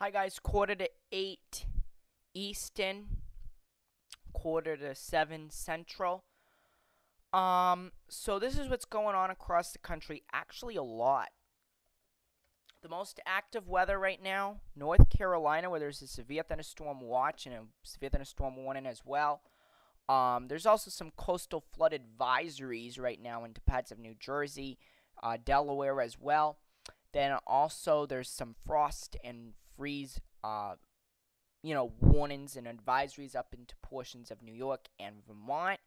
Hi guys, quarter to 8 Eastern, quarter to 7 Central. So this is what's going on across the country. Actually, a lot. The most active weather right now, North Carolina, where there's a severe thunderstorm watch and a severe thunderstorm warning as well. There's also some coastal flood advisories right now into parts of New Jersey, Delaware as well. Then also there's some frost and freeze, warnings and advisories up into portions of New York and Vermont.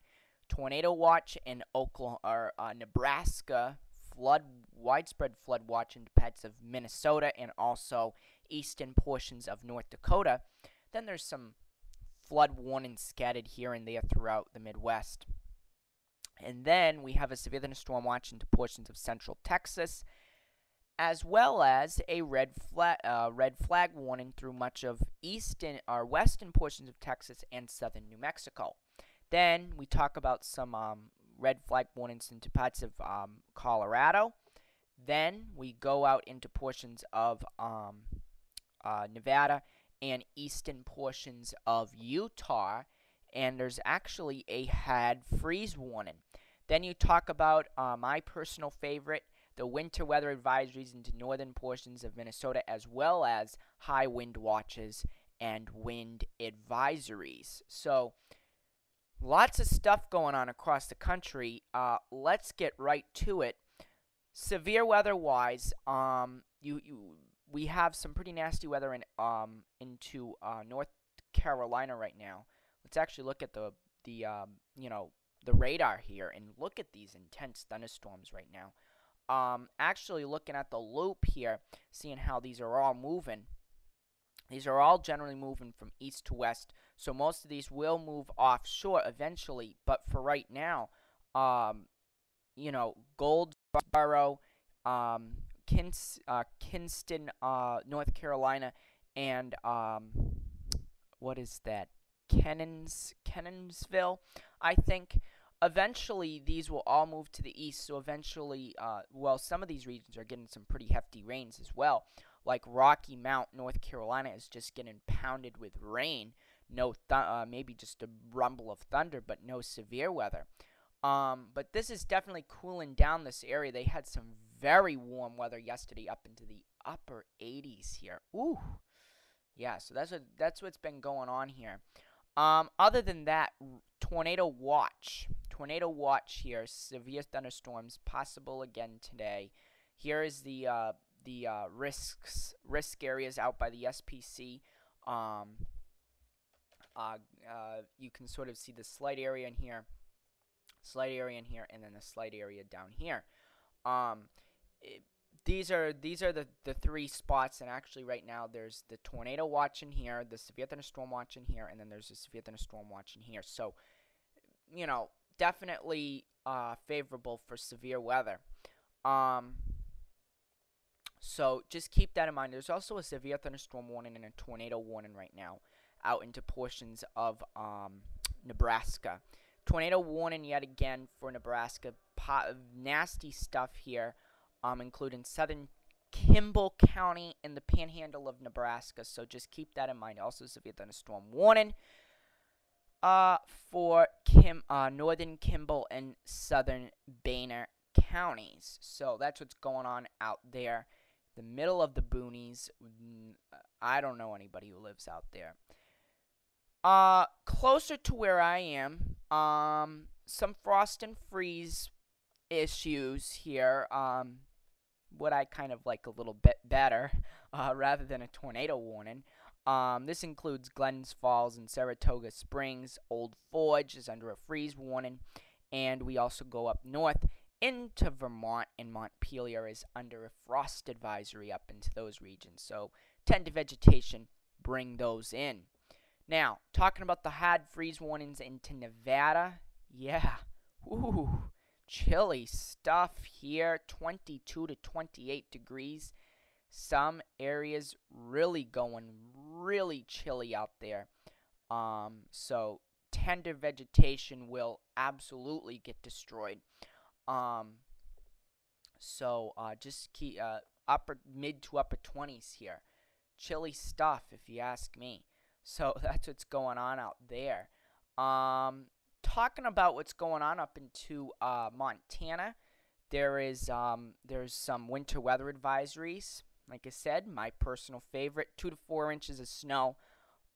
Tornado watch in Oklahoma or Nebraska. Widespread flood watch in parts of Minnesota and also eastern portions of North Dakota. Then there's some flood warnings scattered here and there throughout the Midwest. And then we have a severe thunderstorm watch into portions of central Texas, as well as a red flag warning through much of eastern or western portions of Texas and southern New Mexico. Then we talk about some red flag warnings into parts of Colorado. Then we go out into portions of Nevada and eastern portions of Utah, and there's actually a had freeze warning. Then you talk about my personal favorite, the winter weather advisories into northern portions of Minnesota, as well as high wind watches and wind advisories. So lots of stuff going on across the country. Let's get right to it. Severe weather-wise, we have some pretty nasty weather into North Carolina right now. Let's actually look at the radar here and look at these intense thunderstorms right now. Actually looking at the loop here, seeing how these are all moving. These are all generally moving from east to west, so most of these will move offshore eventually. But for right now, Goldsboro, Kinston, North Carolina, and what is that? Cannonsville, I think. Eventually, these will all move to the east, so eventually, some of these regions are getting some pretty hefty rains as well. Like Rocky Mount, North Carolina is just getting pounded with rain. No, maybe just a rumble of thunder, but no severe weather. But this is definitely cooling down this area. They had some very warm weather yesterday, up into the upper 80s here. Ooh, yeah. So that's what's been going on here. Other than that, tornado watch here. Severe thunderstorms possible again today. Here is the risk areas out by the SPC. You can sort of see the slight area in here, and then the slight area down here. These are the three spots, and actually right now there's the tornado watch in here, the severe thunderstorm watch in here, and then there's a severe thunderstorm watch in here. So, definitely favorable for severe weather. So just keep that in mind. There's also a severe thunderstorm warning and a tornado warning right now out into portions of Nebraska. Tornado warning yet again for Nebraska. Nasty stuff here, including southern Kimball County and the panhandle of Nebraska. So just keep that in mind. Also severe thunderstorm warning for northern Kimball and southern Banner counties. So that's what's going on out there. The middle of the boonies. I don't know anybody who lives out there. Closer to where I am, some frost and freeze issues here. What I kind of like a little bit better, rather than a tornado warning. This includes Glens Falls and Saratoga Springs. Old Forge is under a freeze warning, and we also go up north into Vermont, and Montpelier is under a frost advisory up into those regions. So tend to vegetation, bring those in. Now, talking about the had freeze warnings into Nevada, yeah, ooh, chilly stuff here, 22 to 28 degrees. Some areas really going really chilly out there. So tender vegetation will absolutely get destroyed. Just keep mid to upper 20s here. chilly stuff, if you ask me. So that's what's going on out there. Talking about what's going on up into Montana, there's some winter weather advisories. Like I said, my personal favorite: 2 to 4 inches of snow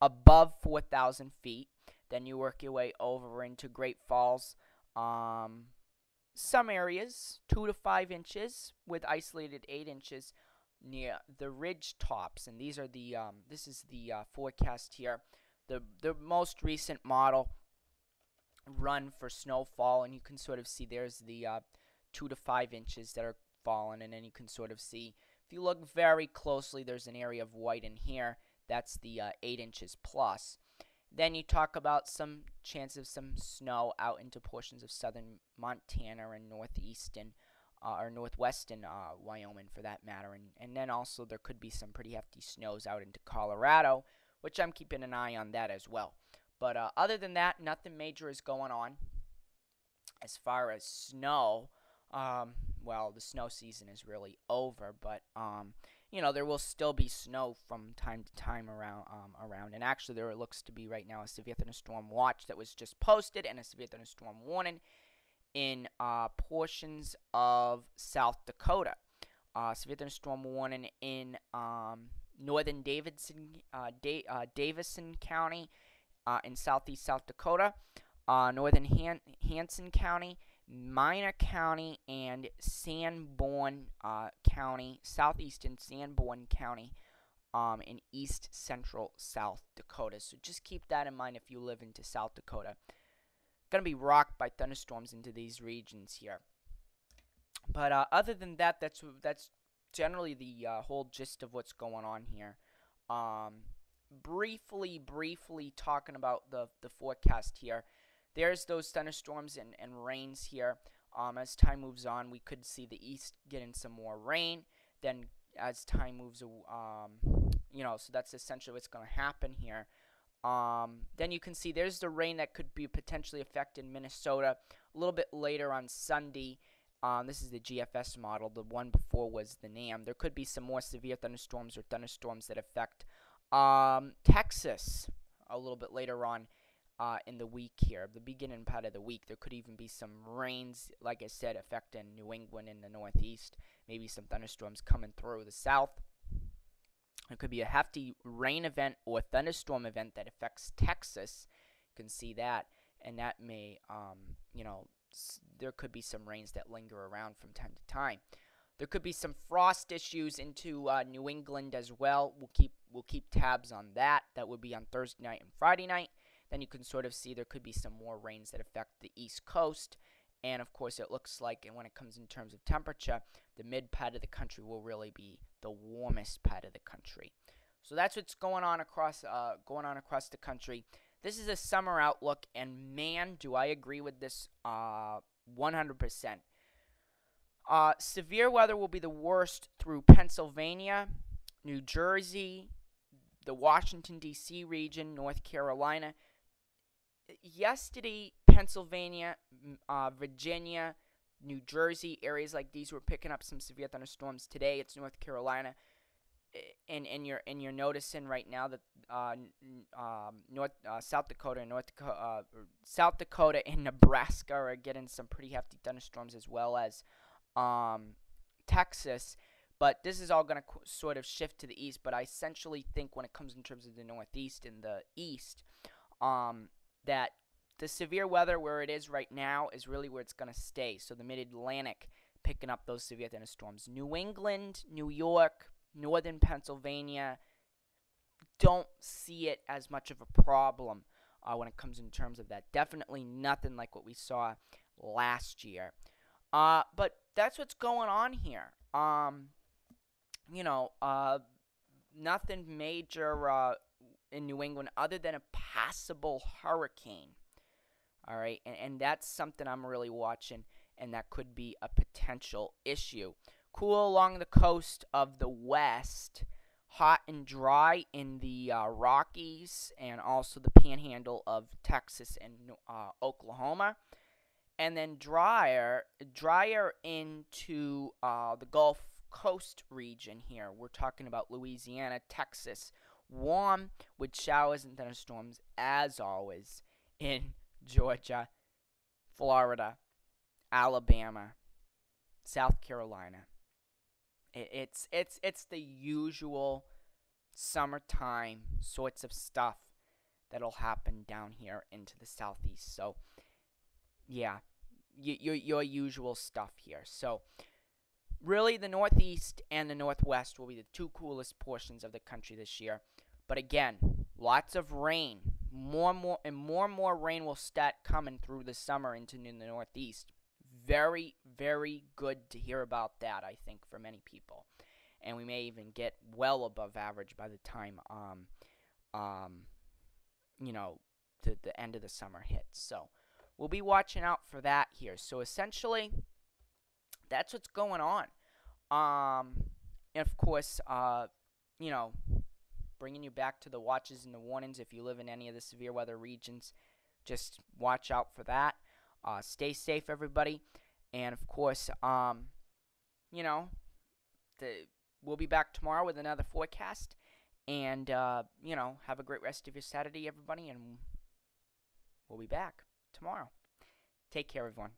above 4,000 feet. Then you work your way over into Great Falls. Some areas 2 to 5 inches with isolated 8 inches near the ridge tops, and these are the this is the forecast here. The most recent model run for snowfall, and you can sort of see there's the 2 to 5 inches that are falling, and then you can sort of see, if you look very closely, there's an area of white in here. That's the 8 inches plus. Then you talk about some chance of some snow out into portions of southern Montana and northeastern or northwestern Wyoming, for that matter. And then also there could be some pretty hefty snows out into Colorado, which I'm keeping an eye on that as well. But other than that, nothing major is going on. As far as snow, well, the snow season is really over, but there will still be snow from time to time around. And actually, there looks to be right now a severe thunderstorm watch that was just posted, and a severe thunderstorm warning in portions of South Dakota. Severe thunderstorm warning in northern Davison County in southeast South Dakota, northern Hanson County, Minor County, and Sanborn County, southeastern Sanborn County, in east central South Dakota. So just keep that in mind if you live into South Dakota. Going to be rocked by thunderstorms into these regions here. But other than that, that's generally the whole gist of what's going on here. Briefly talking about the forecast here. There's those thunderstorms and rains here. As time moves on, we could see the east getting some more rain. Then as time moves, so that's essentially what's going to happen here. Then you can see there's the rain that could be potentially affecting Minnesota a little bit later on Sunday. This is the GFS model. The one before was the NAM. There could be some more severe thunderstorms or thunderstorms that affect Texas a little bit later on in the week here, the beginning part of the week. There could even be some rains, like I said, affecting New England in the northeast. Maybe some thunderstorms coming through the south. It could be a hefty rain event or thunderstorm event that affects Texas. You can see that, and that may, there could be some rains that linger around from time to time. There could be some frost issues into New England as well. We'll keep tabs on that. That would be on Thursday night and Friday night. Then you can sort of see there could be some more rains that affect the East Coast. And, of course, it looks like, and when it comes in terms of temperature, the mid part of the country will really be the warmest part of the country. So that's what's going on across the country. This is a summer outlook, and, man, do I agree with this 100%. Severe weather will be the worst through Pennsylvania, New Jersey, the Washington, D.C. region, North Carolina. Yesterday, Pennsylvania, Virginia, New Jersey, areas like these were picking up some severe thunderstorms. Today, it's North Carolina, and you're noticing right now that South Dakota and Nebraska are getting some pretty hefty thunderstorms, as well as Texas. But this is all going to sort of shift to the east. But I essentially think when it comes in terms of the northeast and the east, that the severe weather where it is right now is really where it's going to stay. So the mid-Atlantic picking up those severe thunderstorms. New England, New York, northern Pennsylvania, don't see it as much of a problem when it comes in terms of that. Definitely nothing like what we saw last year. But that's what's going on here. Nothing major in New England other than a passable hurricane. All right, and that's something I'm really watching, and that could be a potential issue. Cool along the coast of the west, hot and dry in the Rockies and also the panhandle of Texas and Oklahoma. And then drier into the Gulf Coast region here. We're talking about Louisiana, Texas. Warm with showers and thunderstorms, as always, in Georgia, Florida, Alabama, South Carolina. It's the usual summertime sorts of stuff that'll happen down here into the southeast. So yeah, your usual stuff here. So really, the Northeast and the Northwest will be the two coolest portions of the country this year. But again, lots of rain. More and more rain will start coming through the summer into the Northeast. Very, very good to hear about that, I think, for many people. And we may even get well above average by the time, the end of the summer hits. So we'll be watching out for that here. So essentially, that's what's going on. And of course, bringing you back to the watches and the warnings if you live in any of the severe weather regions. Just watch out for that. Stay safe, everybody. And of course, we'll be back tomorrow with another forecast. And, have a great rest of your Saturday, everybody. And we'll be back tomorrow. Take care, everyone.